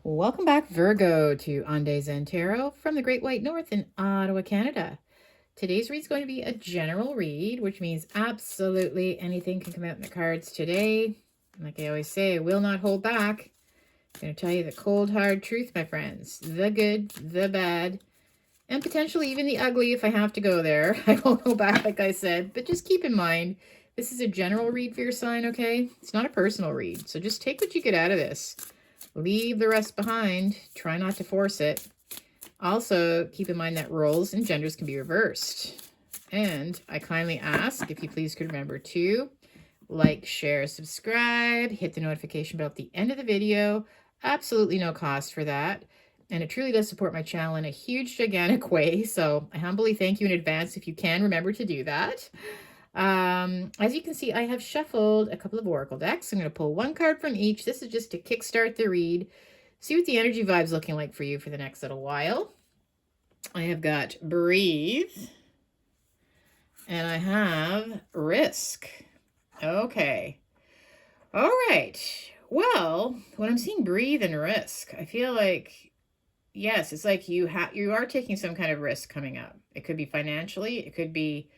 Welcome back, Virgo, to Ande Zen Tarot from the Great White North in Ottawa, Canada. Today's read is going to be a general read, which means absolutely anything can come out in the cards today. Like I always say, I will not hold back. I'm going to tell you the cold, hard truth, my friends. The good, the bad, and potentially even the ugly if I have to go there. I won't go back, like I said, but just keep in mind, this is a general read for your sign, okay? It's not a personal read, so just take what you get out of this. Leave the rest behind. Try not to force it. Also, keep in mind that roles and genders can be reversed. And I kindly ask if you please could remember to like, share, subscribe, hit the notification bell at the end of the video. Absolutely no cost for that. And it truly does support my channel in a huge, gigantic way. So I humbly thank you in advance if you can remember to do that. As you can see, I have shuffled a couple of oracle decks. I'm going to pull one card from each. This is just to kickstart the read. See what the energy vibe's looking like for you for the next little while. I have got breathe. And I have risk. Okay. All right. Well, when I'm seeing breathe and risk, I feel like, yes, it's like you are taking some kind of risk coming up. It could be financially. It could be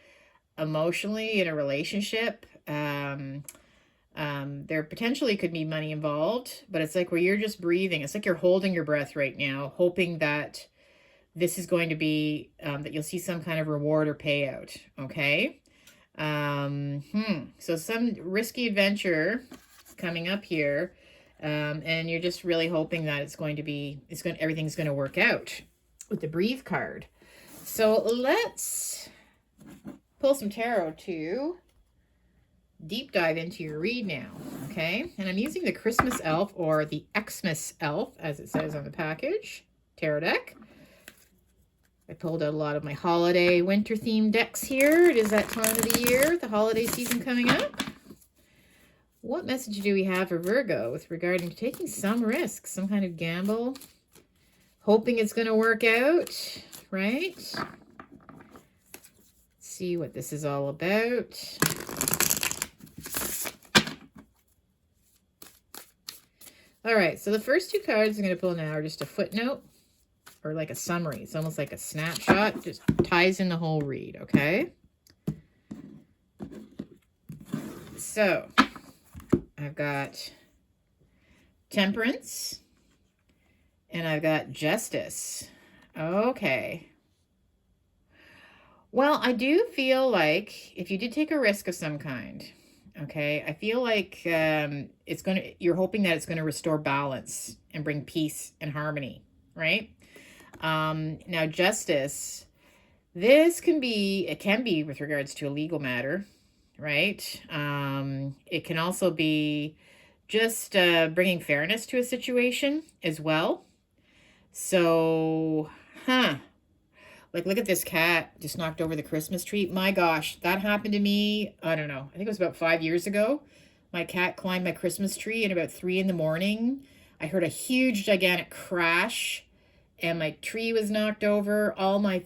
emotionally in a relationship. There potentially could be money involved, but it's like where you're just breathing. It's like you're holding your breath right now, hoping that this is going to be, that you'll see some kind of reward or payout. Okay. So some risky adventure coming up here. And you're just really hoping that everything's going to work out with the breathe card. So let's pull some tarot to deep dive into your read now, okay? And I'm using the Christmas Elf, or the Xmas Elf, as it says on the package, tarot deck. I pulled out a lot of my holiday winter themed decks here. It is that time of the year, the holiday season coming up. What message do we have for Virgo with regarding to taking some risk, some kind of gamble, hoping it's going to work out, right? See what this is all about. All right, so the first two cards I'm going to pull now are just a footnote or like a summary. It's almost like a snapshot, just ties in the whole read, okay? So I've got temperance and I've got justice. Okay. Well, I do feel like if you did take a risk of some kind, okay, I feel like you're hoping that it's going to restore balance and bring peace and harmony, right? Now justice, it can be with regards to a legal matter, right? It can also be just bringing fairness to a situation as well. So, like, look at this cat just knocked over the Christmas tree. My gosh, that happened to me, I don't know, I think it was about 5 years ago. My cat climbed my Christmas tree at about 3 in the morning. I heard a huge, gigantic crash, and my tree was knocked over. All my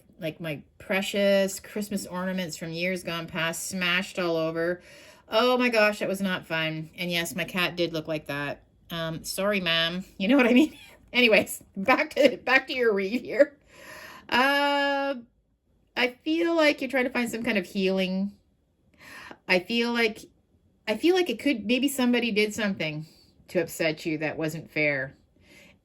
precious Christmas ornaments from years gone past smashed all over. Oh my gosh, that was not fun. And yes, my cat did look like that. Sorry, ma'am. You know what I mean? Anyways, back to your read here. I feel like you're trying to find some kind of healing. I feel like it could, maybe somebody did something to upset you that wasn't fair.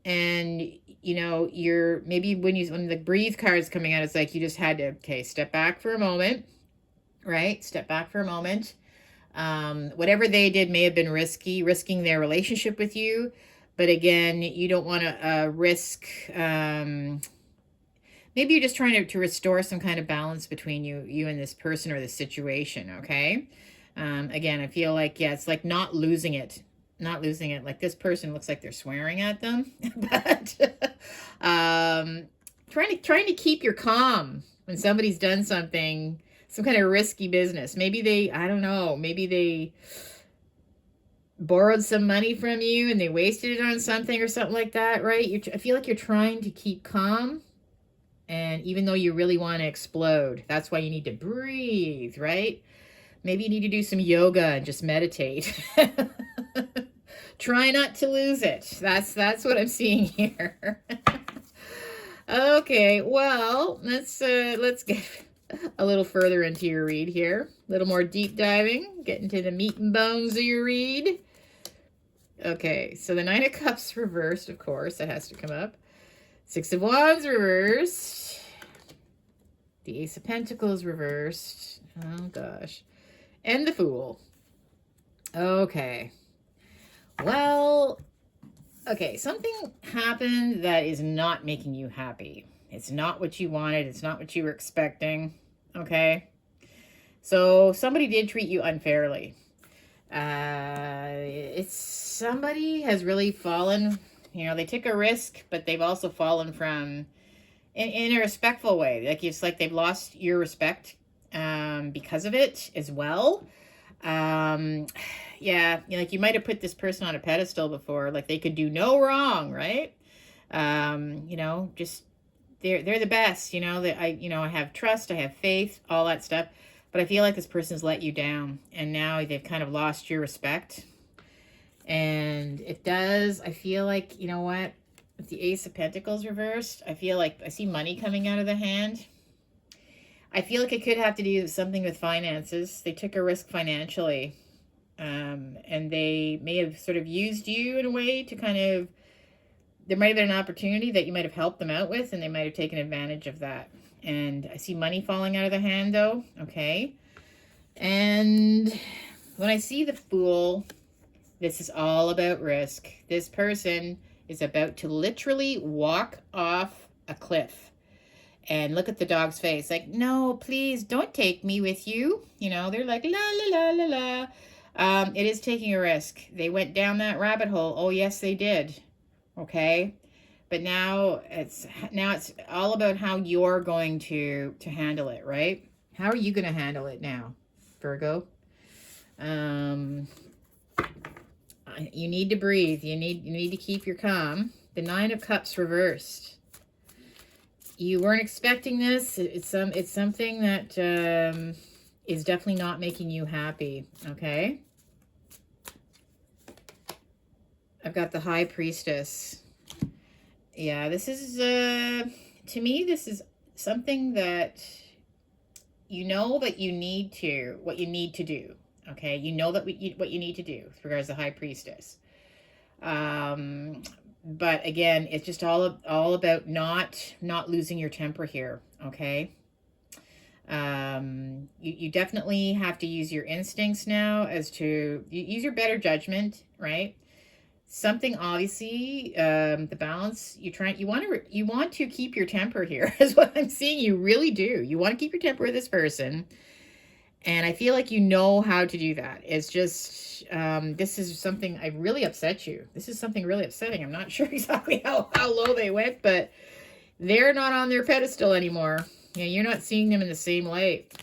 And, you know, when the breathe card is coming out, it's like you just had to, okay, step back for a moment, right? Step back for a moment. Whatever they did may have been risking their relationship with you. But again, you don't want to risk, maybe you're just trying to restore some kind of balance between you and this person or this situation, okay? Again, I feel like, yeah, it's like not losing it. Like this person looks like they're swearing at them. But trying to keep your calm when somebody's done something, some kind of risky business. Maybe I don't know, maybe they borrowed some money from you and they wasted it on something or something like that, right? I feel like you're trying to keep calm. And even though you really want to explode, that's why you need to breathe, right? Maybe you need to do some yoga and just meditate Try not to lose it. That's what I'm seeing here. Okay, well, let's get a little further into your read here. A little more deep diving, get into the meat and bones of your read. Okay, so the Nine of Cups reversed, of course, that has to come up. Six of Wands reversed. The Ace of Pentacles reversed. Oh, gosh. And the Fool. Okay. Well, okay, something happened that is not making you happy. It's not what you wanted. It's not what you were expecting. Okay? So somebody did treat you unfairly. It's somebody has really fallen. You know, they took a risk, but they've also fallen from in a respectful way. Like it's like they've lost your respect because of it as well. Yeah, like you might have put this person on a pedestal before, like they could do no wrong, right? You know, just they're the best, you know, that I have trust, I have faith, all that stuff. But I feel like this person's let you down and now they've kind of lost your respect. And it does, I feel like, you know what? With the Ace of Pentacles reversed, I feel like I see money coming out of the hand. I feel like it could have to do with something with finances. They took a risk financially. And they may have sort of used you in a way to kind of, there might have been an opportunity that you might have helped them out with, and they might have taken advantage of that. And I see money falling out of the hand though. Okay. And when I see the Fool, this is all about risk. This person is about to literally walk off a cliff. And look at the dog's face. Like, no, please don't take me with you. You know, they're like, la, la, la, la, la. It is taking a risk. They went down that rabbit hole. Oh, yes, they did. Okay. But now it's all about how you're going to handle it, right? How are you going to handle it now, Virgo? You need to breathe. You need to keep your calm. The Nine of Cups reversed. You weren't expecting this. It's something that is definitely not making you happy. Okay. I've got the High Priestess. Yeah, this is to me, this is something that you know that you need to, what you need to do. Okay, you know that what you need to do with regards to High Priestess. But again, it's just all about not losing your temper here. Okay. You definitely have to use your instincts now as to use your better judgment, right? Something obviously, the balance you want to keep your temper here is what I'm seeing. You really do. You want to keep your temper with this person. And I feel like you know how to do that. It's just, this is something I really upset you. This is something really upsetting. I'm not sure exactly how low they went, but they're not on their pedestal anymore. You know, you're not seeing them in the same light,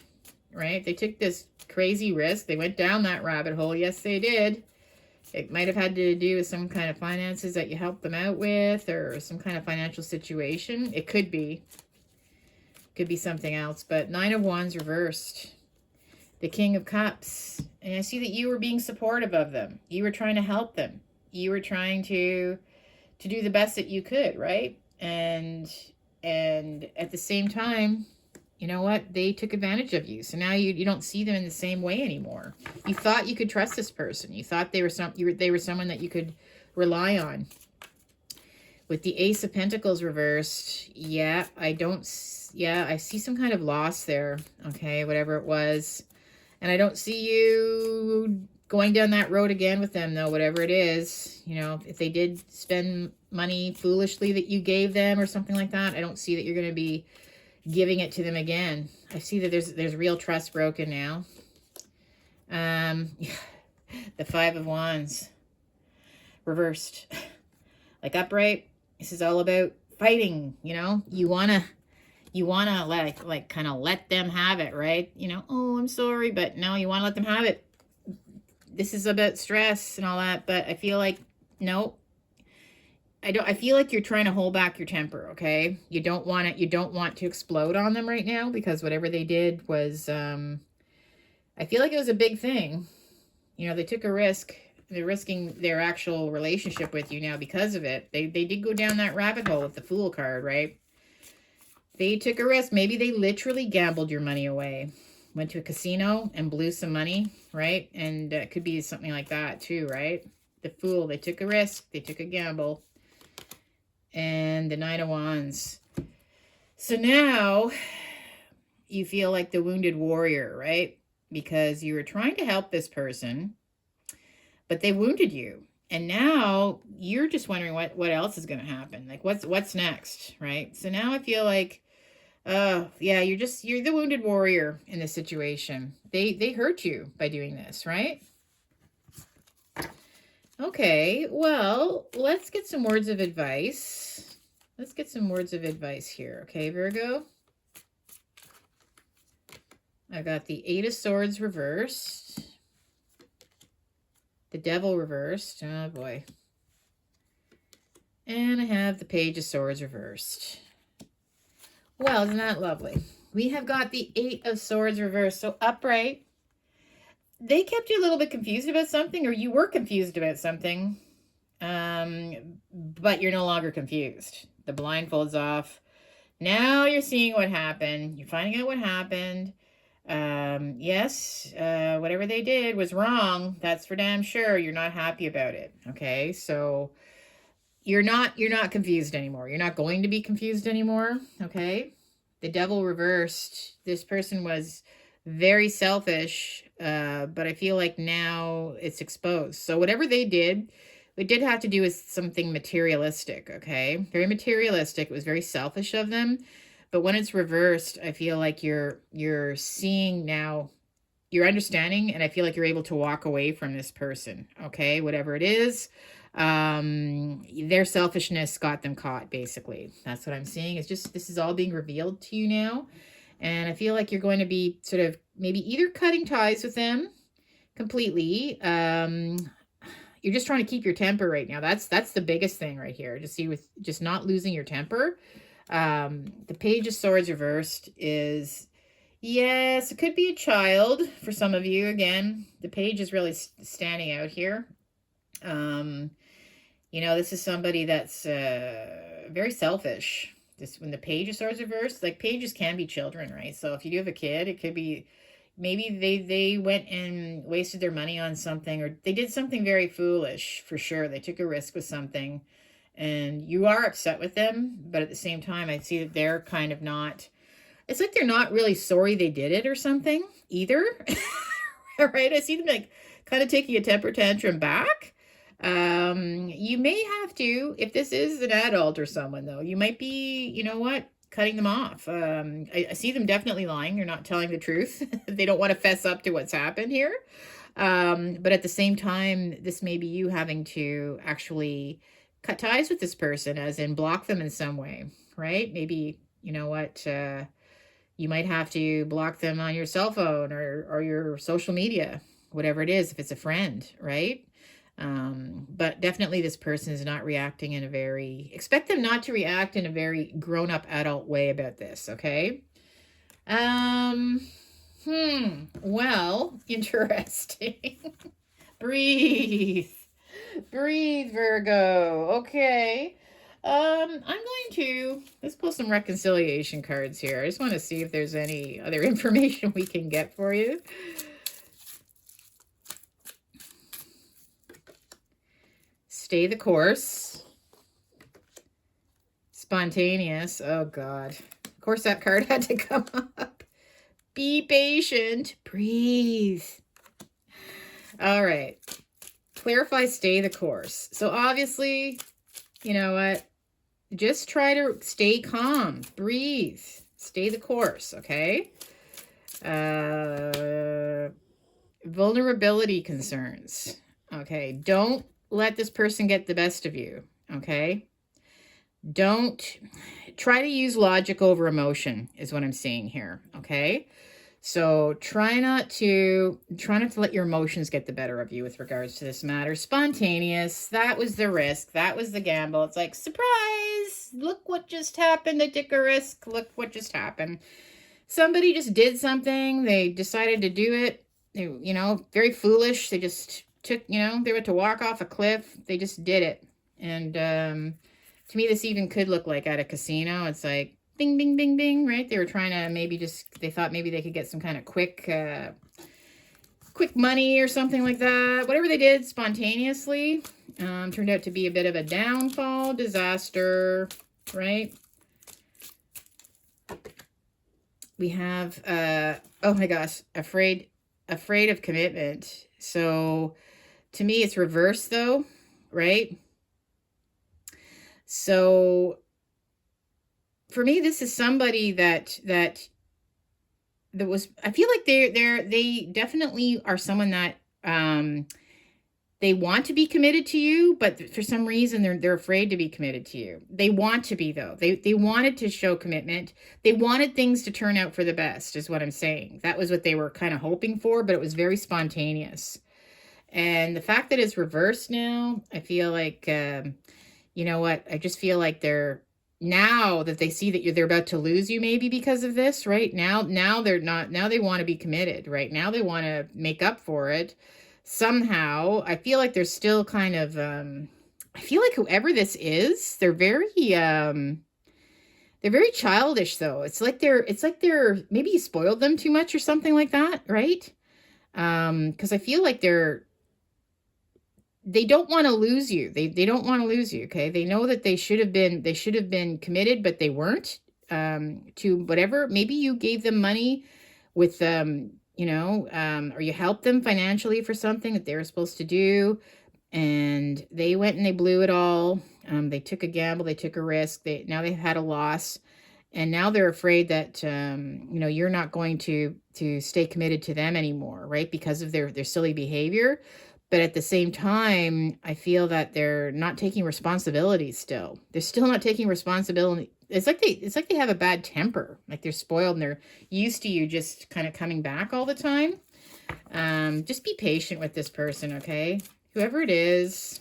right? They took this crazy risk. They went down that rabbit hole. Yes, they did. It might have had to do with some kind of finances that you helped them out with or some kind of financial situation. It could be. Could be something else. But Nine of Wands reversed. The King of Cups. And I see that you were being supportive of them. You were trying to help them. You were trying to do the best that you could, right? And at the same time, you know what? They took advantage of you. So now you don't see them in the same way anymore. You thought you could trust this person. You thought they were someone that you could rely on. With the Ace of Pentacles reversed, yeah, I see some kind of loss there. Okay, whatever it was. And I don't see you going down that road again with them, though, whatever it is. You know, if they did spend money foolishly that you gave them or something like that, I don't see that you're going to be giving it to them again. I see that there's real trust broken now. The Five of Wands reversed. Like upright, this is all about fighting, you know? You want to like kind of let them have it, right? You know, oh, I'm sorry, but no, you want to let them have it. This is about stress and all that, but I feel like, no, I feel like you're trying to hold back your temper, okay? You don't want to explode on them right now because whatever they did was, I feel like it was a big thing. You know, they took a risk. They're risking their actual relationship with you now because of it. They did go down that rabbit hole with the Fool card, right? They took a risk. Maybe they literally gambled your money away. Went to a casino and blew some money, right? And it could be something like that too, right? The Fool, they took a risk. They took a gamble. And the Nine of Wands. So now you feel like the wounded warrior, right? Because you were trying to help this person, but they wounded you. And now you're just wondering what else is going to happen. Like what's next, right? So now I feel like, yeah, you're the wounded warrior in this situation. They hurt you by doing this, right? Okay, well, let's get some words of advice. Let's get some words of advice here, okay, Virgo? I got the Eight of Swords reversed. The Devil reversed. Oh, boy. And I have the Page of Swords reversed. Well, isn't that lovely? We have got the Eight of Swords reversed. So upright. They kept you a little bit confused about something, or you were confused about something, but you're no longer confused. The blindfold's off. Now you're seeing what happened. You're finding out what happened. Yes, whatever they did was wrong. That's for damn sure. You're not happy about it. Okay, so you're not confused anymore. You're not going to be confused anymore. Okay, the Devil reversed. This person was very selfish, but I feel like now it's exposed. So whatever they did, it did have to do with something materialistic, okay? Very materialistic. It was very selfish of them. But when it's reversed, I feel like you're seeing now, you're understanding, and I feel like you're able to walk away from this person, okay? Whatever it is, their selfishness got them caught, basically. That's what I'm seeing. It's just, this is all being revealed to you now. And I feel like you're going to be sort of maybe either cutting ties with them completely. You're just trying to keep your temper right now. That's the biggest thing right here. Just see with just not losing your temper. The Page of Swords reversed is, yes, it could be a child for some of you. Again, the page is really standing out here. You know, this is somebody that's very selfish. This, when the Page of Swords reversed, like pages can be children, right? So if you do have a kid, it could be maybe they went and wasted their money on something, or they did something very foolish, for sure. They took a risk with something, and you are upset with them, but at the same time, I see that they're kind of not, it's like they're not really sorry they did it or something either. Right? I see them like kind of taking a temper tantrum back. You may have to, if this is an adult or someone, though, you might be, you know what, cutting them off. I see them definitely lying. They're not telling the truth. They don't want to fess up to what's happened here. But at the same time, this may be you having to actually cut ties with this person, as in block them in some way, right? Maybe, you know what, you might have to block them on your cell phone or your social media, whatever it is, if it's a friend, right? But definitely this person is not reacting in a very, expect them not to react in a very grown-up adult way about this, okay? Well, interesting. Breathe. Breathe, Virgo. Okay. I'm going to, let's pull some reconciliation cards here. I just want to see if there's any other information we can get for you. Stay the course. Spontaneous. Oh, God. Of course, that card had to come up. Be patient. Breathe. All right. Clarify, stay the course. So obviously, you know what? Just try to stay calm. Breathe. Stay the course, okay? Vulnerability concerns. Okay. Don't let this person get the best of you, okay? Don't try to use logic over emotion is what I'm seeing here, okay? So try not to let your emotions get the better of you with regards to this matter. Spontaneous, that was the risk, that was the gamble. It's like, surprise, look what just happened. They took a risk, look what just happened. Somebody just did something, they decided to do it, they, you know, very foolish. They just took, they were to walk off a cliff. They just did it. And to me, this even could look like at a casino. It's like bing, bing, bing, bing, right? They were trying to they thought maybe they could get some kind of quick money or something like that. Whatever they did spontaneously turned out to be a bit of a downfall, disaster, right? We have, oh my gosh, afraid of commitment. So to me, it's reverse though, right? So for me, this is somebody that was, I feel like they definitely are someone that they want to be committed to you, but for some reason they're afraid to be committed to you. They want to be though. They wanted to show commitment. They wanted things to turn out for the best, is what I'm saying. That was what they were kind of hoping for, but it was very spontaneous. And the fact that it's reversed now, I feel like you know what? I just feel like now that they see that they're about to lose you, maybe because of this, right? Now they're not, now they want to be committed, right? Now they want to make up for it somehow. I feel like they're still kind of, I feel like whoever this is, they're very childish though. It's like they're, maybe you spoiled them too much or something like that, right? Because I feel like they don't want to lose you. They don't want to lose you. Okay. They know that they should have been committed, but they weren't, to whatever. Maybe you gave them money with, or you helped them financially for something that they were supposed to do. And they went and they blew it all. They took a gamble. They took a risk. Now they've had a loss. And now they're afraid that, you're not going to stay committed to them anymore, right? Because of their silly behavior. But at the same time, I feel that they're not taking responsibility still. They're still not taking responsibility. It's like they have a bad temper. Like they're spoiled and they're used to you just kind of coming back all the time. Just be patient with this person, okay? Whoever it is.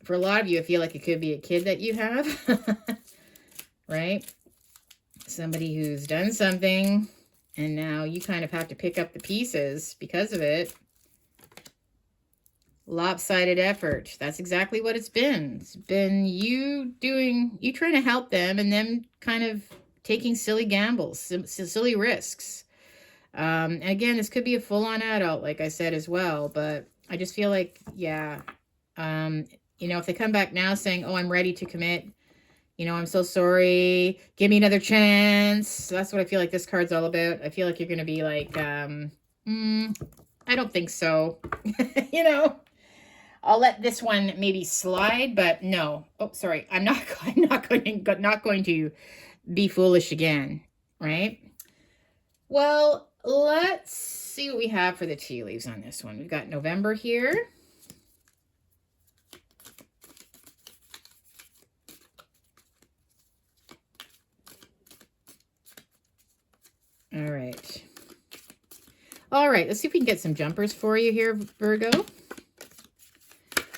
For a lot of you, I feel like it could be a kid that you have. Right? Somebody who's done something and now you kind of have to pick up the pieces because of it. Lopsided effort. That's exactly what it's been. It's been you trying to help them and them kind of taking silly gambles, silly risks. And again, this could be a full-on adult, like I said as well, but I just feel like, yeah, if they come back now saying, oh, I'm ready to commit, I'm so sorry, give me another chance. So that's what I feel like this card's all about. I feel like you're going to be like, I don't think so. I'll let this one maybe slide, but no. Oh, sorry. I'm not going to be foolish again, right? Well, let's see what we have for the tea leaves on this one. We've got November here. All right. All right, let's see if we can get some jumpers for you here, Virgo.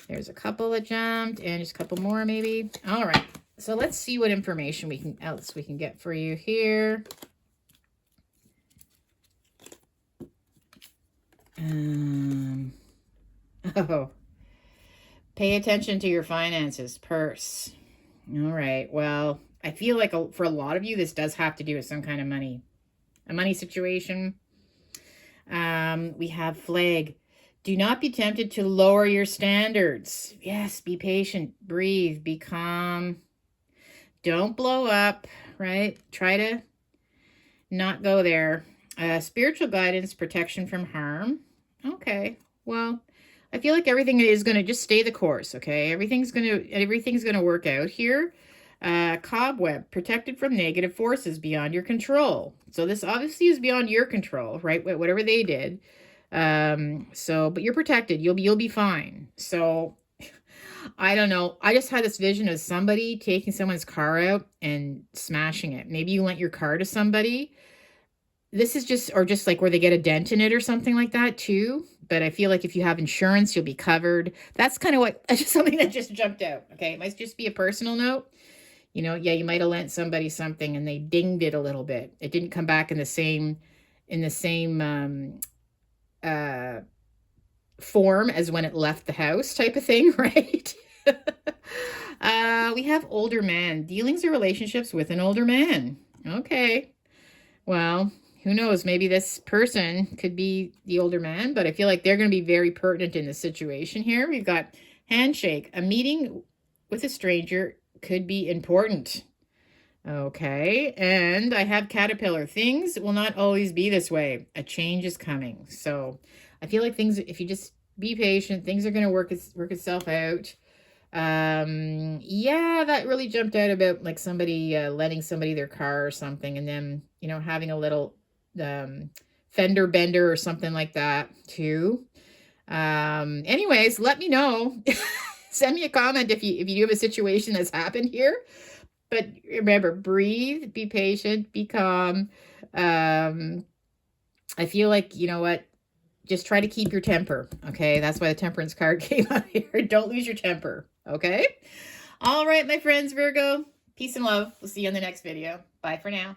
There's a couple that jumped and just a couple more maybe. All right. So let's see what information else we can get for you here. Oh, pay attention to your finances, purse. All right. Well, I feel like for a lot of you, this does have to do with some kind of money, a money situation. We have flag. Do not be tempted to lower your standards. Yes, be patient, breathe, be calm. Don't blow up, right? Try to not go there. Spiritual guidance, protection from harm. Okay, well, I feel like everything is going to just stay the course, okay? Everything's going to work out here. Cobweb, protected from negative forces beyond your control. So this obviously is beyond your control, right? Whatever they did. But you're protected. You'll be fine. So I don't know. I just had this vision of somebody taking someone's car out and smashing it. Maybe you lent your car to somebody. This is just like where they get a dent in it or something like that too. But I feel like if you have insurance, you'll be covered. That's kind of just something that just jumped out. Okay. It might just be a personal note. Yeah, you might have lent somebody something and they dinged it a little bit. It didn't come back in the same form as when it left the house type of thing, right? We have older man. Dealings or relationships with an older man. Okay. Well, who knows? Maybe this person could be the older man, but I feel like they're going to be very pertinent in the situation here. We've got handshake. A meeting with a stranger could be important. Okay, and I have caterpillar. Things will not always be this way. A change is coming. So I feel like things, if you just be patient, things are going to work itself out. Yeah, that really jumped out about like somebody lending somebody their car or something, and then, you know, having a little fender bender or something like that too. Anyways, let me know. Send me a comment if you do have a situation that's happened here. But remember, breathe, be patient, be calm. I feel like, you know what? Just try to keep your temper, okay? That's why the temperance card came out here. Don't lose your temper, okay? All right, my friends, Virgo, peace and love. We'll see you in the next video. Bye for now.